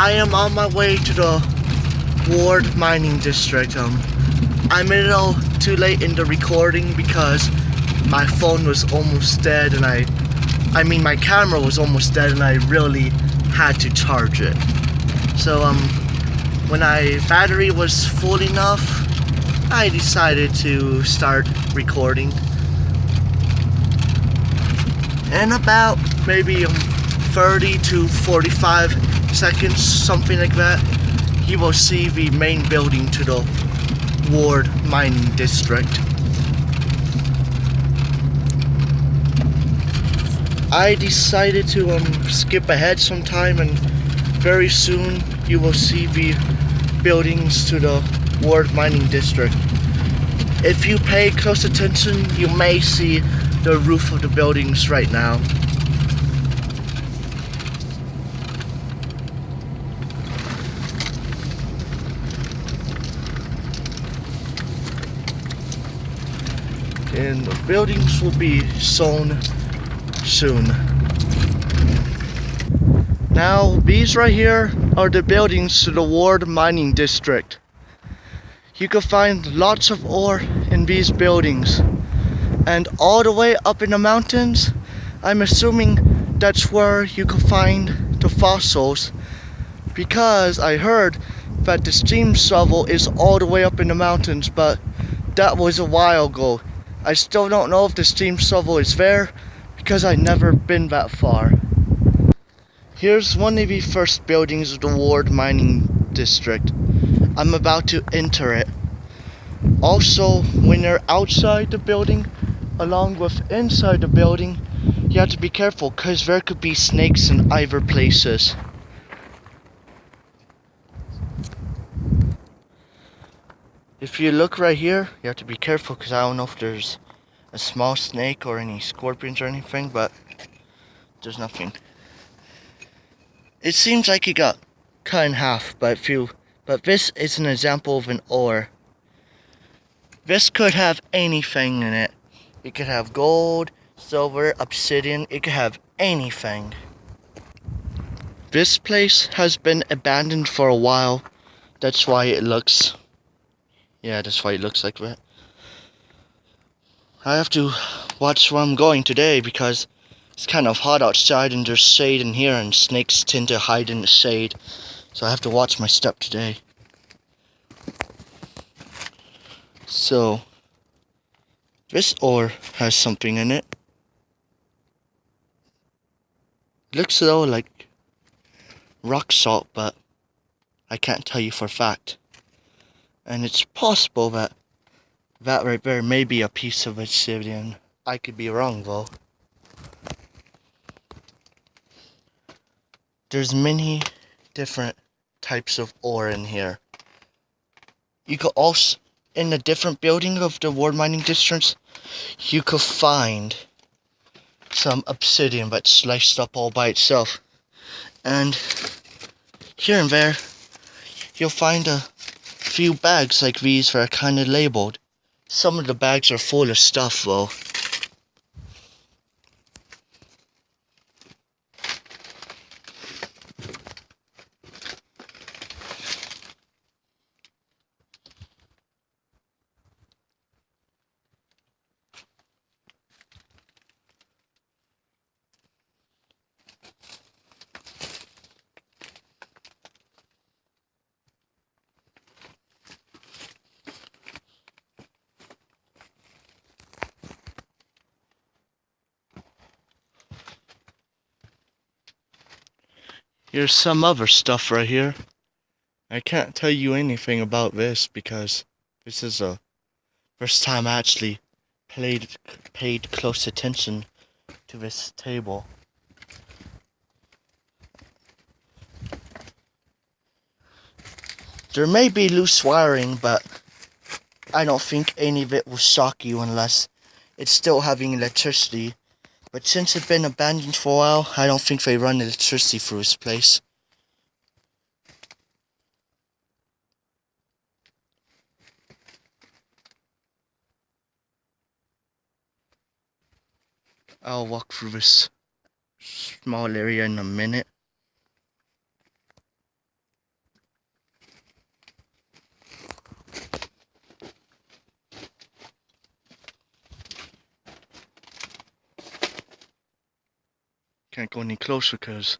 I am on my way to the Ward Mining District. I'm a little too late in the recording because my phone was almost dead and I mean my camera was almost dead and I really had to charge it. So when my battery was full enough, I decided to start recording. In about maybe 30 to 45 seconds, something like that, you will see the main building to the Ward Mining District. I decided to skip ahead some time, and very soon you will see the buildings to the Ward Mining District. If you pay close attention, you may see the roof of the buildings right now. And the buildings will be shown soon. Now, these right here are the buildings to the Ward Mining District. You can find lots of ore in these buildings. And all the way up in the mountains, I'm assuming that's where you can find the fossils, because I heard that the steam shovel is all the way up in the mountains, but that was a while ago. I still don't know if the steam shovel is there because I've never been that far. Here's one of the first buildings of the Ward Mining District. I'm about to enter it. Also, when you're outside the building, along with inside the building, you have to be careful because there could be snakes in either places. If you look right here, you have to be careful because I don't know if there's a small snake or any scorpions or anything, but there's nothing. It seems like it got cut in half, but this is an example of an ore. This could have anything in it. It could have gold, silver, obsidian, it could have anything. This place has been abandoned for a while. That's why it looks like that. I have to watch where I'm going today because it's kind of hot outside and there's shade in here and snakes tend to hide in the shade. So I have to watch my step today. So, this ore has something in it. Looks though like rock salt, but I can't tell you for a fact. And it's possible that right there may be a piece of obsidian. I could be wrong though. There's many different types of ore in here. You could also, in a different building of the Ward Mining District, you could find some obsidian that's sliced up all by itself. And here and there, you'll find a few bags like these that are kind of labeled. Some of the bags are full of stuff though. Here's some other stuff right here. I can't tell you anything about this because this is the first time I actually paid close attention to this table. There may be loose wiring, but I don't think any of it will shock you unless it's still having electricity. But since it's been abandoned for a while, I don't think they run electricity through this place. I'll walk through this small area in a minute. can't go any closer because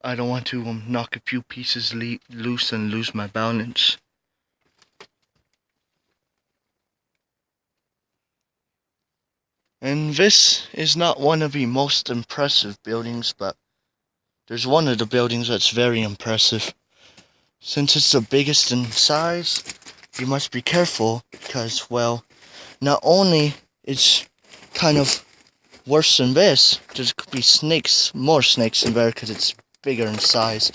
I don't want to knock a few pieces loose and lose my balance. And this is not one of the most impressive buildings, but there's one of the buildings that's very impressive. Since it's the biggest in size, you must be careful because, well, not only it's kind of worse than this, there could be snakes, more snakes in there because it's bigger in size.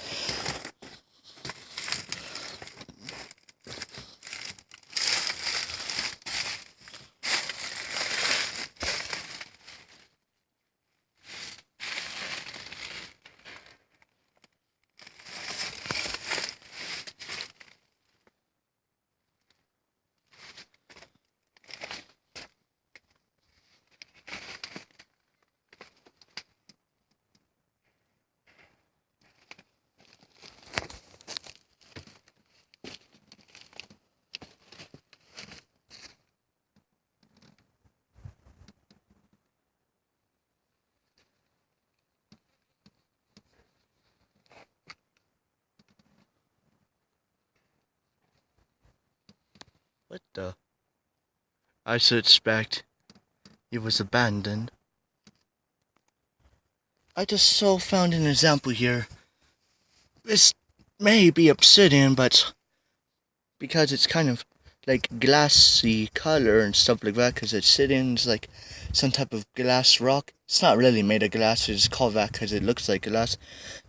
What the? I suspect it was abandoned. I just found an example here. This may be obsidian, but because it's kind of like glassy color and stuff like that, because obsidian's like some type of glass rock. It's not really made of glass, it's called that because it looks like glass.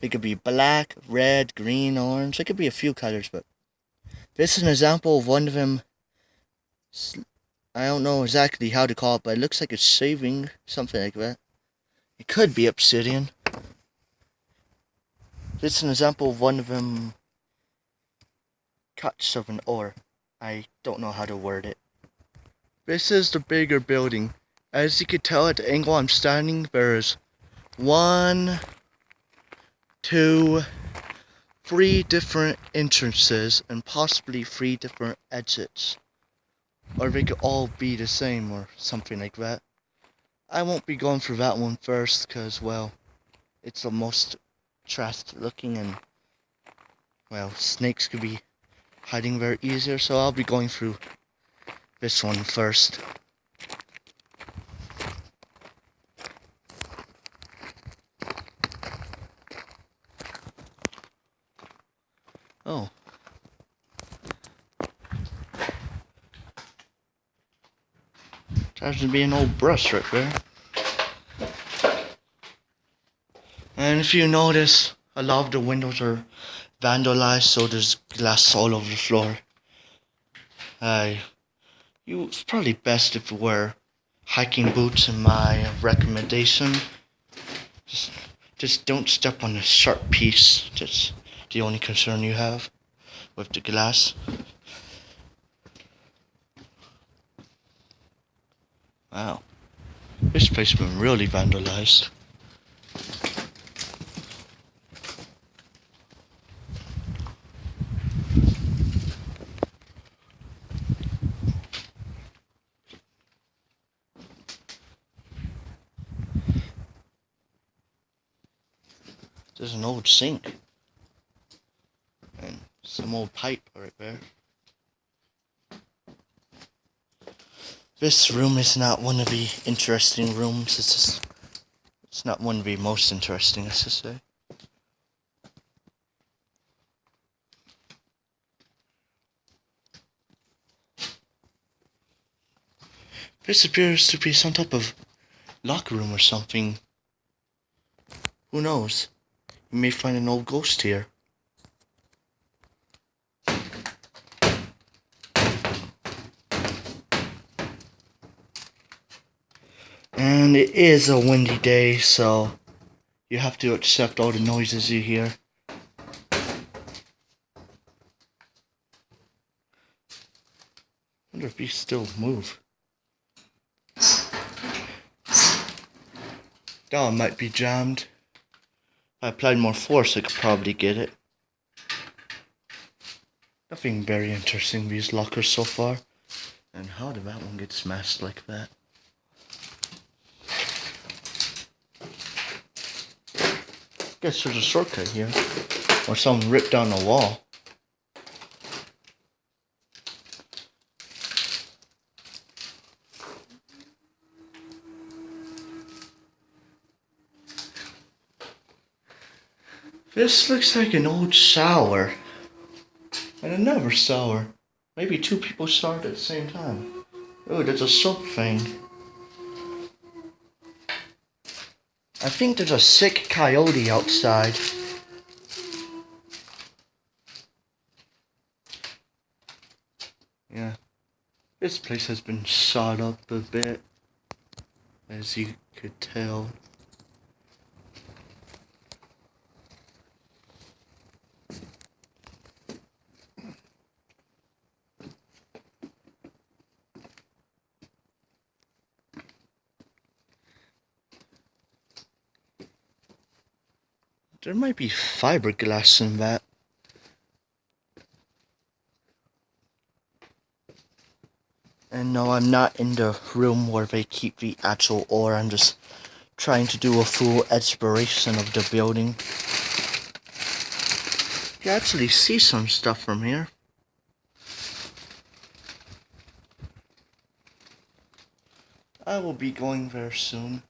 It could be black, red, green, orange. It could be a few colors, but this is an example of one of them. I don't know exactly how to call it, but it looks like it's shaving, something like that. It could be obsidian. This is an example of one of them cuts of an ore. I don't know how to word it. This is the bigger building. As you can tell at the angle I'm standing, there's 1, 2, 3 different entrances and possibly 3 different exits. Or they could all be the same or something like that. I won't be going for that one first because, well, it's the most trashed looking and, well, snakes could be hiding very easier, so I'll be going through this one first. Oh. There to be an old brush right there. And if you notice, a lot of the windows are vandalized, so there's glass all over the floor. It's probably best if you wear hiking boots in my recommendation. Just don't step on a sharp piece. That's the only concern you have with the glass. Wow, this place has been really vandalized. There's an old sink and some old pipe right there. This room is not one of the interesting rooms. It's not one of the most interesting, I should say. This appears to be some type of locker room or something. Who knows? You may find an old ghost here. And it is a windy day, so you have to accept all the noises you hear. I wonder if you still move. That one might be jammed. If I applied more force, I could probably get it. Nothing very interesting these lockers so far. And how did that one get smashed like that? Guess there's a shortcut here. Or something ripped down the wall. This looks like an old shower. And another shower. Maybe two people showered at the same time. Oh, there's a soap thing. I think there's a sick coyote outside. Yeah. This place has been shot up a bit, as you could tell. There might be fiberglass in that. And no, I'm not in the room where they keep the actual ore. I'm just trying to do a full exploration of the building. You can actually see some stuff from here. I will be going there soon.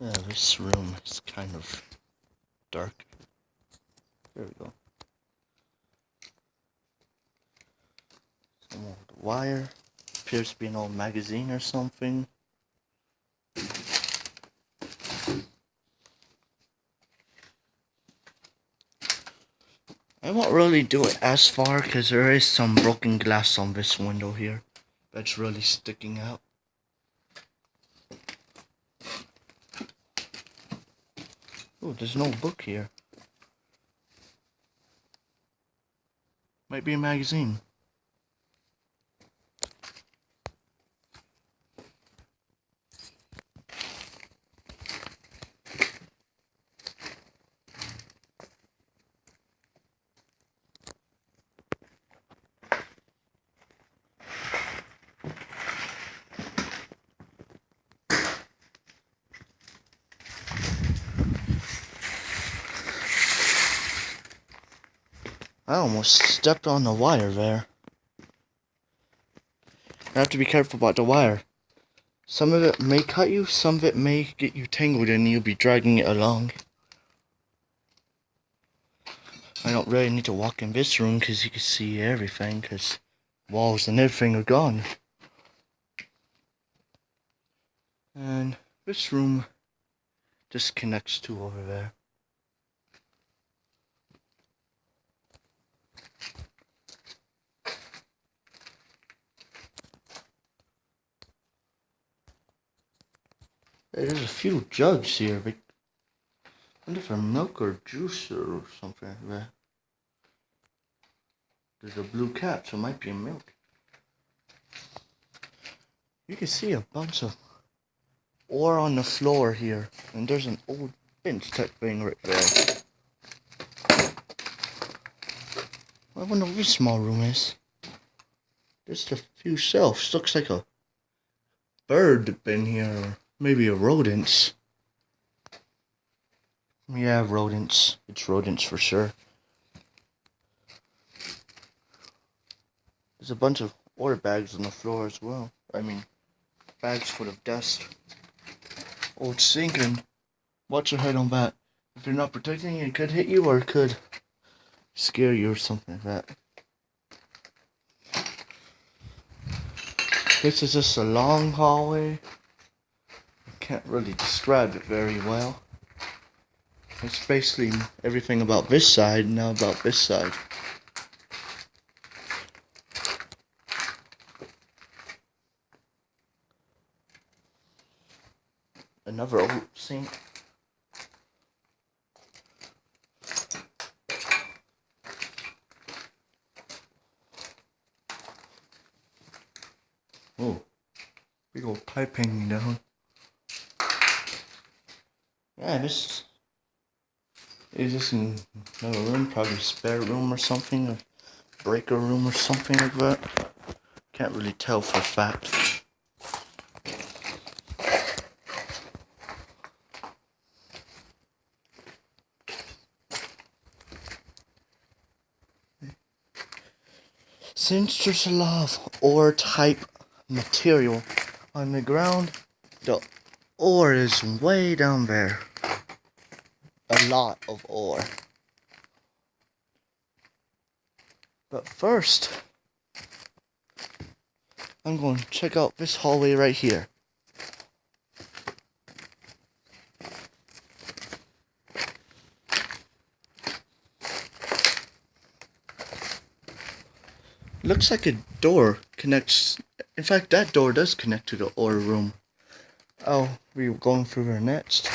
Yeah, this room is kind of dark. There we go. Some old wire. Appears to be an old magazine or something. I won't really do it as far because there is some broken glass on this window here. That's really sticking out. Oh, there's no book here. Might be a magazine. I almost stepped on the wire there. I have to be careful about the wire. Some of it may cut you, some of it may get you tangled and you'll be dragging it along. I don't really need to walk in this room because you can see everything because walls and everything are gone. And this room just connects to over there. There's a few jugs here, but I wonder if they're milk or juice or something like that. There's a blue cap, so it might be milk. You can see a bunch of ore on the floor here, and there's an old bench type thing right there. I wonder what this small room is. Just a few shelves. Looks like a bird been here, or maybe a rodent. Yeah, rodents. It's rodents for sure. There's a bunch of ore bags on the floor as well. I mean, bags full of dust. Old sink, and watch your head on that. If you're not protecting it, it could hit you or it could scare you or something like that. This is just a long hallway. I can't really describe it very well. It's basically everything about this side, now about this side. Another old sink. Oh, big old pipe hanging down. Yeah, this is just another room, probably spare room or something, or breaker room or something like that. Can't really tell for a fact. Since there's a lot of ore type material on the ground, the ore is way down there. A lot of ore. But first, I'm going to check out this hallway right here. Looks like a door connects. In fact, that door does connect to the ore room. I'll be going through there next.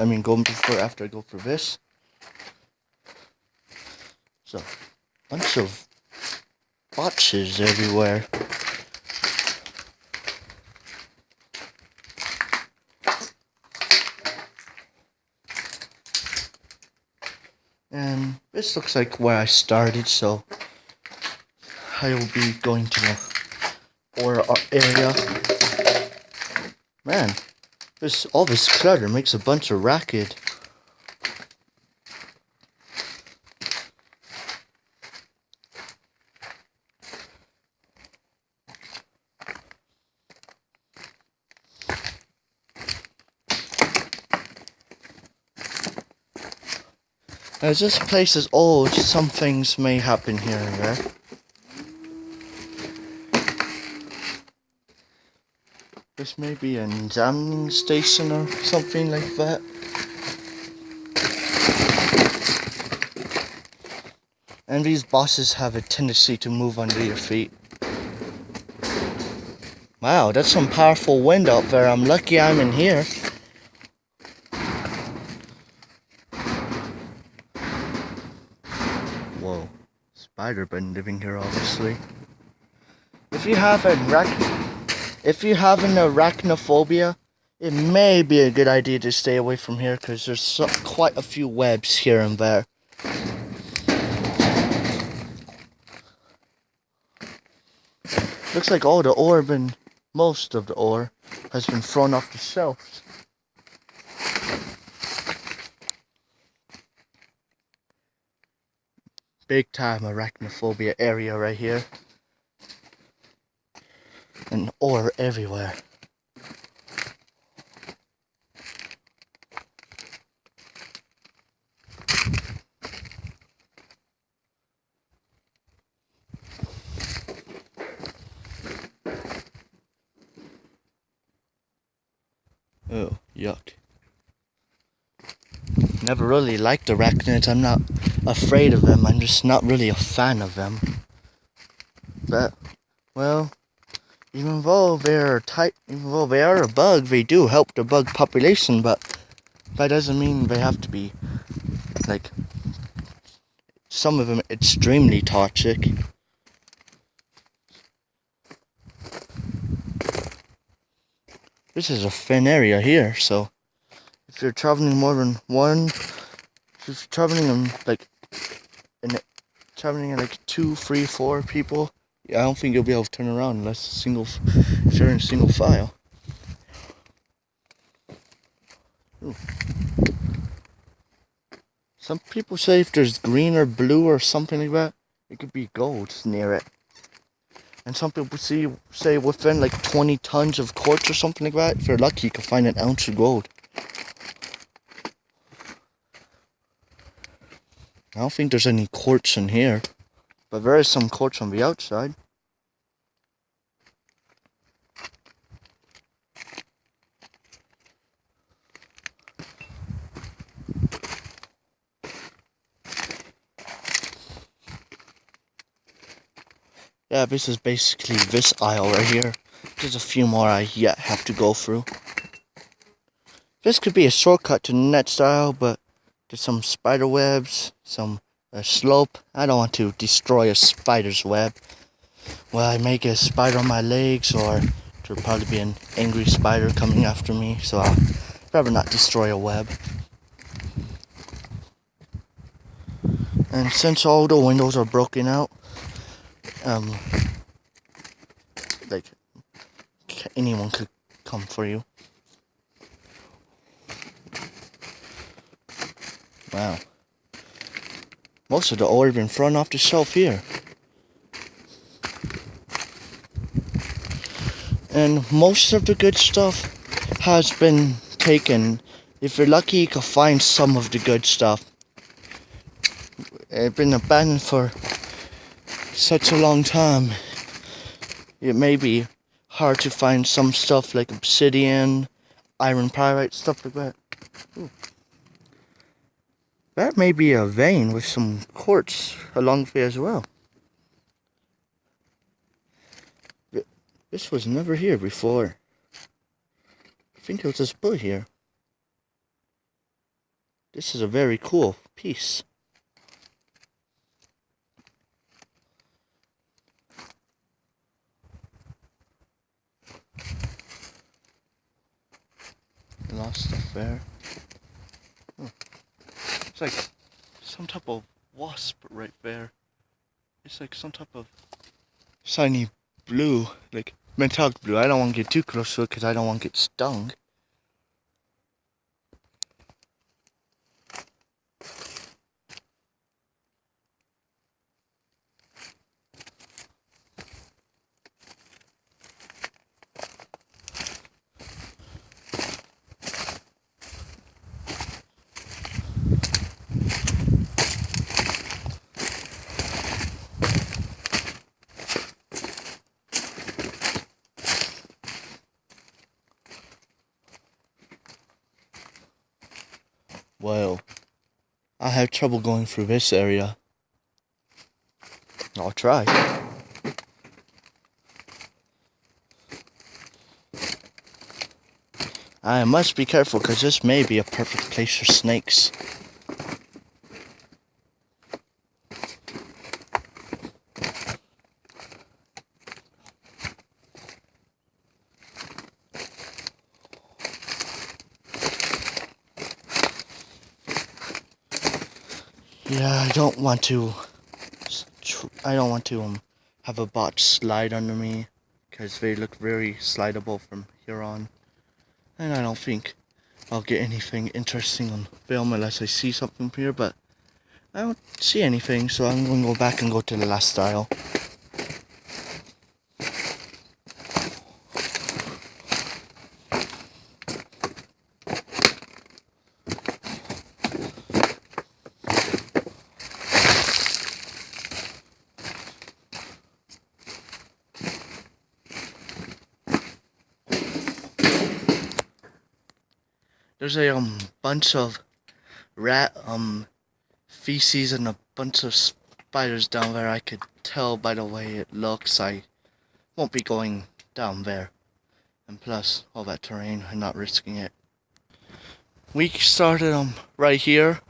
I mean, going before after I go through this. So, bunch of boxes everywhere. And this looks like where I started, so I will be going to the ore area. Man, all this clutter makes a bunch of racket. As this place is old, some things may happen here and there. This may be an examining station or something like that. And these bosses have a tendency to move under your feet. Wow, that's some powerful wind out there. I'm lucky I'm in here. Whoa, spider been living here obviously. If you have an arachnophobia, it may be a good idea to stay away from here because there's quite a few webs here and there. Looks like all the ore most of the ore has been thrown off the shelves. Big time arachnophobia area right here. And ore everywhere. Oh, yuck. Never really liked arachnids. I'm not afraid of them. I'm just not really a fan of them. But, well, even though they're a bug, they do help the bug population, but that doesn't mean they have to be, like, some of them extremely toxic. This is a thin area here, so if you're traveling more than if you're traveling in like 2, 3, 4 people, I don't think you'll be able to turn around unless if you're in single file. Ooh. Some people say if there's green or blue or something like that, it could be gold near it. And some people say within like 20 tons of quartz or something like that, if you're lucky, you can find an ounce of gold. I don't think there's any quartz in here, but there is some quartz on the outside. Yeah, this is basically this aisle right here. There's a few more I yet have to go through. This could be a shortcut to the next aisle, but there's some spider webs, some slope. I don't want to destroy a spider's web. Well, I may get a spider on my legs, or there'll probably be an angry spider coming after me, so I'll rather not destroy a web. And since all the windows are broken out, like anyone could come for you. Wow. Most of the ore been thrown off the shelf here. And most of the good stuff has been taken. If you're lucky, you can find some of the good stuff. It's been abandoned for such a long time. It may be hard to find some stuff like obsidian, iron pyrite, stuff like that. Ooh. That may be a vein with some quartz along there as well. This was never here before. I think it was just put here. This is a very cool piece. Lost stuff there. Oh. It's like some type of wasp right there. It's like some type of shiny blue, like metallic blue. I don't want to get too close to it because I don't want to get stung. Well, I have trouble going through this area. I'll try. I must be careful because this may be a perfect place for snakes. Yeah, I don't want to have a bot slide under me because they look very slidable from here on. And I don't think I'll get anything interesting on film unless I see something here, but I don't see anything, so I'm going to go back and go to the last aisle. There's a bunch of rat feces and a bunch of spiders down there. I could tell by the way it looks. I won't be going down there. And plus, all that terrain, I'm not risking it. We started right here,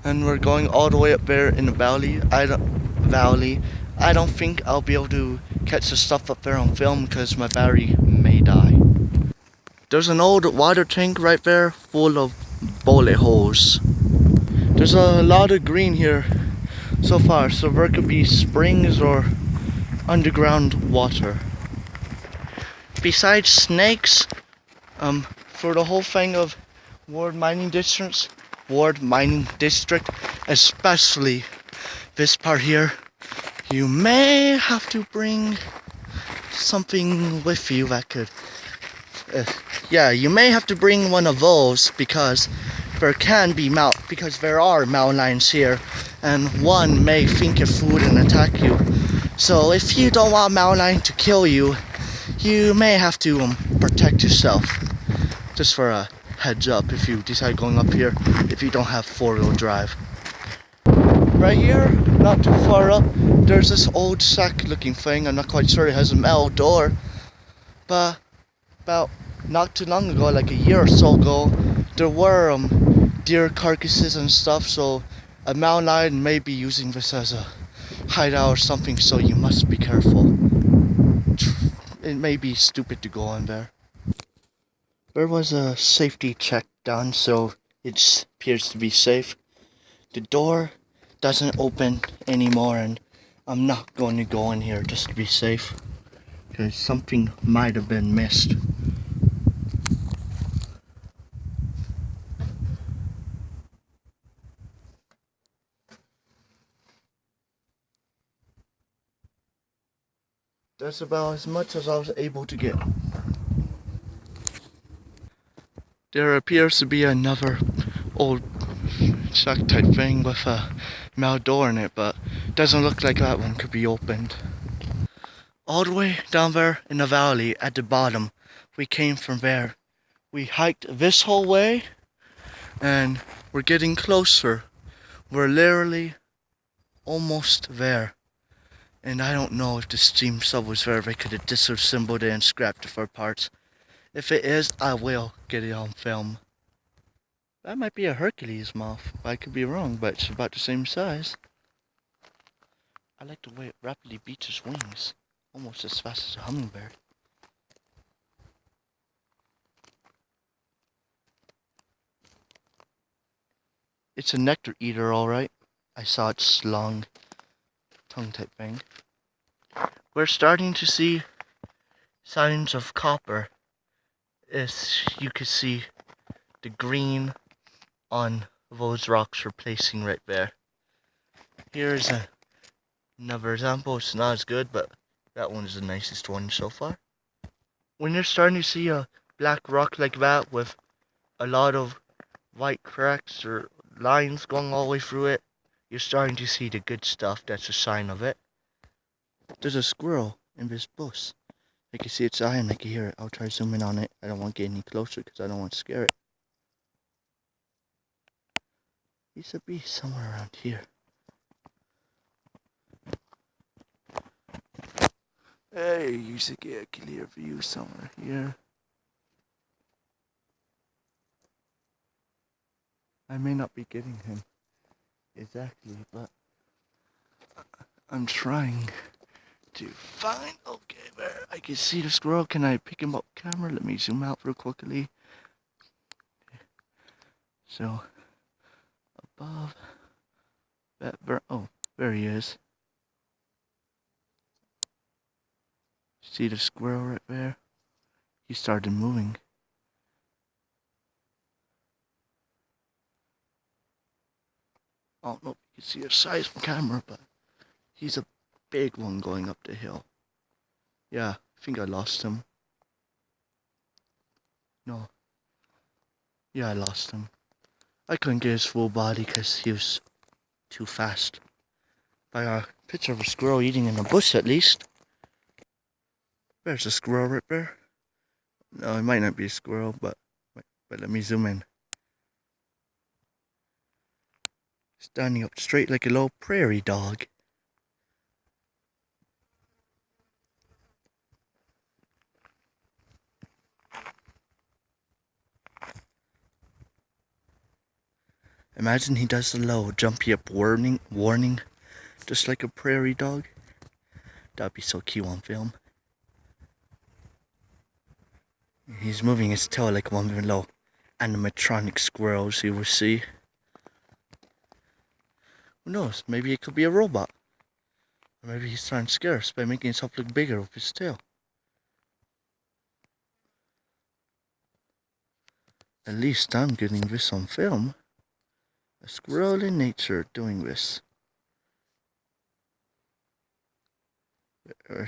and we're going all the way up there in the valley. I don't think I'll be able to catch the stuff up there on film because my battery may die. There's an old water tank right there full of bullet holes. There's a lot of green here so far, so there could be springs or underground water. Besides snakes, for the whole thing of Ward Mining District, especially this part here, you may have to bring something with you that could you may have to bring one of those because there are mountain lions here, and one may think you're food and attack you. So if you don't want a mountain lion to kill you, you may have to protect yourself. Just for a heads up if you decide going up here if you don't have 4-wheel drive. Right here, not too far up, there's this old shack looking thing. I'm not quite sure it has a metal door, but about not too long ago, like a year or so ago, there were deer carcasses and stuff, so a mountain lion may be using this as a hideout or something, so you must be careful. It may be stupid to go in there. There was a safety check done, so it appears to be safe. The door doesn't open anymore, and I'm not going to go in here just to be safe, because something might have been missed. That's about as much as I was able to get. There appears to be another old shack type thing with a metal door in it, but doesn't look like that one could be opened. All the way down there in the valley at the bottom, we came from there. We hiked this whole way, and we're getting closer. We're literally almost there. And I don't know if the steam sub was there, if they could have disassembled it and scrapped it for parts. If it is, I will get it on film. That might be a Hercules moth. I could be wrong, but it's about the same size. I like the way it rapidly beats its wings, almost as fast as a hummingbird. It's a nectar eater, alright. I saw its long tongue type thing. We're starting to see signs of copper. As you can see the green on those rocks replacing right there. Here's another example. It's not as good, but that one is the nicest one so far. When you're starting to see a black rock like that with a lot of white cracks or lines going all the way through it, you're starting to see the good stuff. That's a sign of it. There's a squirrel in this bush. I can see its eye and I can hear it. I'll try zooming on it. I don't want to get any closer because I don't want to scare it. He should be somewhere around here. Hey, you should get a clear view somewhere here. I may not be getting him exactly, but I'm trying to find. Okay, there. I can see the squirrel. Can I pick him up camera? Let me zoom out real quickly. So, above that oh, there he is. See the squirrel right there? He started moving. I don't know if you can see the size from camera, but he's a big one going up the hill. Yeah, I think I lost him. No. Yeah, I lost him. I couldn't get his full body because he was too fast. By a picture of a squirrel eating in a bush at least. There's a squirrel right there. No, it might not be a squirrel, but let me zoom in. Standing up straight like a little prairie dog. Imagine he does the low jumpy up warning, just like a prairie dog. That'd be so cute on film. He's moving his tail like one of the little animatronic squirrels you will see. Who knows, maybe it could be a robot. Or maybe he's trying to scare us by making himself look bigger with his tail. At least I'm getting this on film. A squirrel in nature doing this.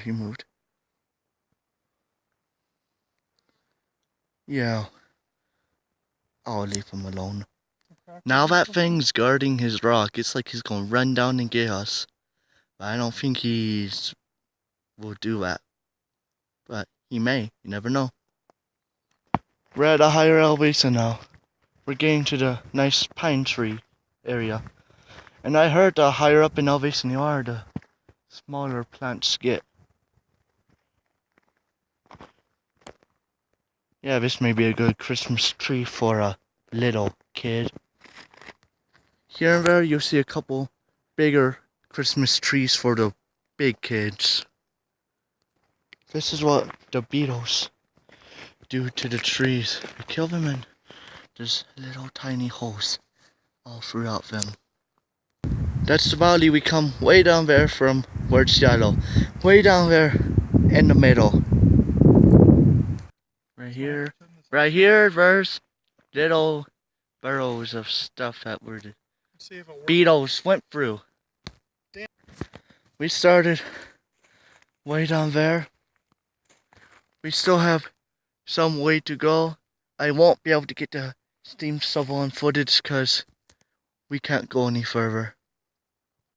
He moved. Yeah. I'll leave him alone. Now that thing's guarding his rock, it's like he's gonna run down and get us. But I don't think will do that. But he may, you never know. We're at a higher elevation now. We're getting to the nice pine tree area. And I heard the higher up in elevation you are, the smaller plants get. Yeah, this may be a good Christmas tree for a little kid. Here and there you'll see a couple bigger Christmas trees for the big kids. This is what the beetles do to the trees. They kill them and there's little tiny holes all throughout them. That's the valley we come way down there from where it's yellow. Way down there in the middle. Right here, there's little burrows of stuff that were the beetles went through. We started way down there. We still have some way to go. I won't be able to get the steam shovel on footage because we can't go any further.